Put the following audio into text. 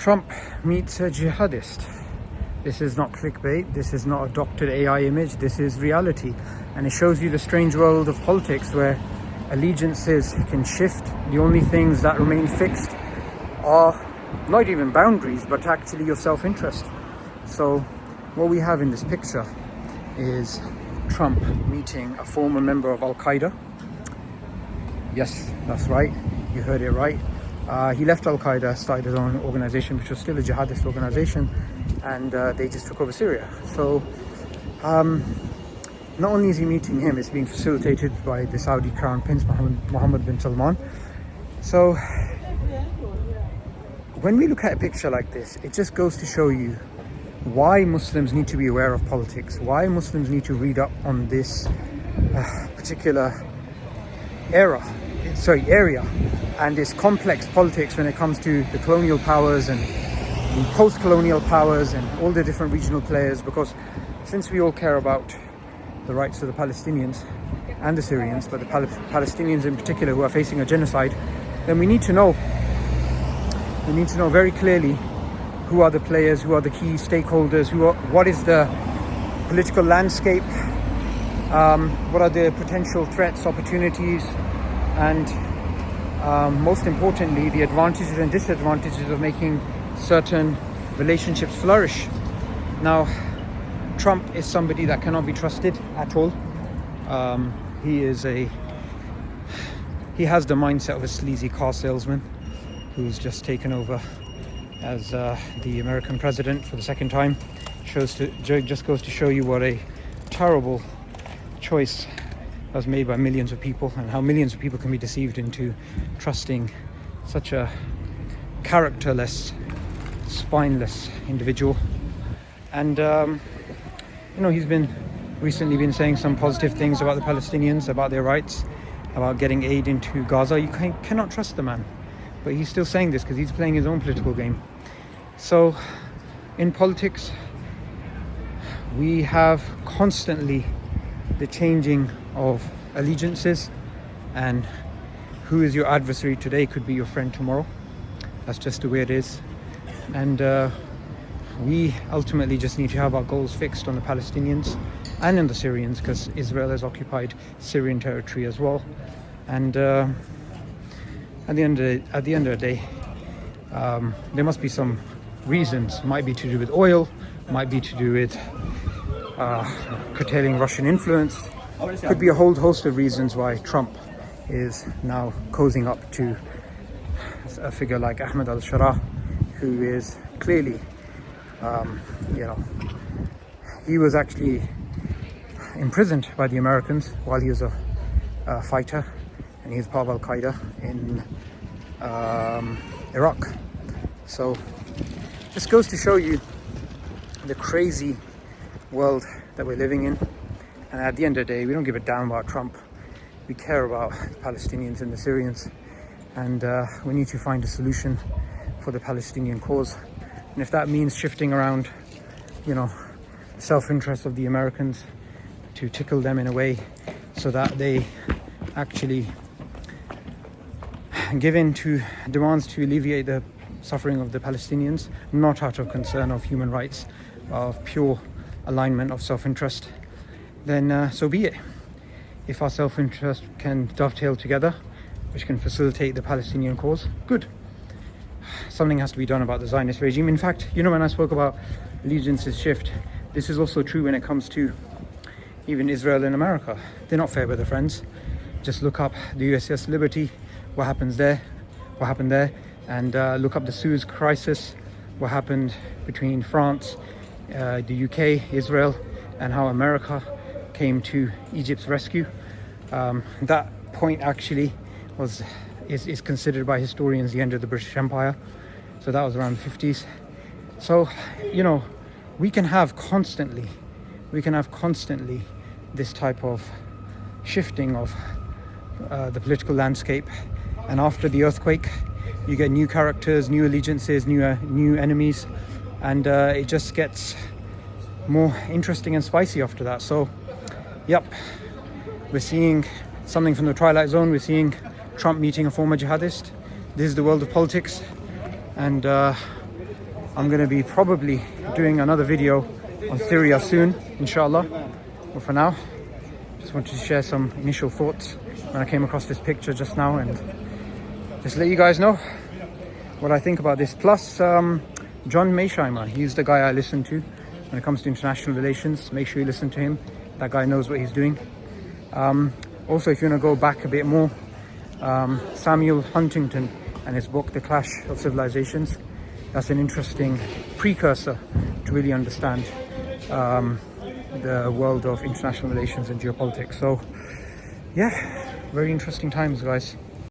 Trump meets a jihadist. This is not clickbait, this is not a doctored AI image, this is reality. And it shows you the strange world of politics where allegiances can shift. The only things that remain fixed are not even boundaries, but actually your self-interest. So what we have in this picture is Trump meeting a former member of Al-Qaeda. Yes, that's right, you heard it right. He left Al-Qaeda, started his own organization, which was still a jihadist organization, and they just took over Syria. So not only is he meeting him, it's being facilitated by the Saudi Crown Prince Mohammed bin Salman. So when we look at a picture like this, it just goes to show you why Muslims need to be aware of politics, why Muslims need to read up on this particular area, and this complex politics when it comes to the colonial powers and the post-colonial powers and all the different regional players. Because since we all care about the rights of the Palestinians and the Syrians, but the Palestinians in particular who are facing a genocide, then we need to know very clearly who are the players, who are the key stakeholders, what is the political landscape, what are the potential threats, opportunities, and most importantly, the advantages and disadvantages of making certain relationships flourish. Now, Trump is somebody that cannot be trusted at all. He has the mindset of a sleazy car salesman who's just taken over as the American president for the second time. Just goes to show you what a terrible choice was made by millions of people, and how millions of people can be deceived into trusting such a characterless, spineless individual. And he's recently been saying some positive things about the Palestinians, about their rights, about getting aid into Gaza. You cannot trust the man, but he's still saying this because he's playing his own political game. So in politics, we have constantly the changing of allegiances, and who is your adversary today could be your friend tomorrow. That's just the way it is. And we ultimately just need to have our goals fixed on the Palestinians and in the Syrians, because Israel has occupied Syrian territory as well. And at the end of the day, there must be some reasons. Might be to do with oil, might be to do with curtailing Russian influence. Could be a whole host of reasons why Trump is now cozying up to a figure like Ahmed al-Sharaa, who is clearly, he was actually imprisoned by the Americans while he was a fighter, and he was part of Al-Qaeda in Iraq. So this goes to show you the crazy world that we're living in. And at the end of the day, we don't give a damn about Trump. We care about the Palestinians and the Syrians, and we need to find a solution for the Palestinian cause. And if that means shifting around, the self-interest of the Americans to tickle them in a way so that they actually give in to demands to alleviate the suffering of the Palestinians, not out of concern of human rights, of pure alignment of self-interest, then so be it. If our self-interest can dovetail together, which can facilitate the Palestinian cause, good. Something has to be done about the Zionist regime. In fact, when I spoke about allegiances shift, this is also true when it comes to even Israel and America. They're not fair weather friends. Just look up the USS Liberty, what happened there, and look up the Suez crisis, what happened between France, the UK, Israel, and how America came to Egypt's rescue. That point actually is considered by historians the end of the British Empire. So that was around the 50s. So, we can have constantly this type of shifting of the political landscape. And after the earthquake, you get new characters, new allegiances, new enemies, and it just gets more interesting and spicy after that. So, yep, we're seeing something from the Twilight Zone. We're seeing Trump meeting a former jihadist. This is the world of politics, and I'm going to be probably doing another video on Syria soon, inshallah. But for now, just wanted to share some initial thoughts when I came across this picture just now, and just let you guys know what I think about this. Plus, John Mearsheimer, he's the guy I listen to when it comes to international relations. Make sure you listen to him. That guy knows what he's doing. Also, if you want to go back a bit more, Samuel Huntington and his book, The Clash of Civilizations. That's an interesting precursor to really understand the world of international relations and geopolitics. So, yeah, very interesting times, guys.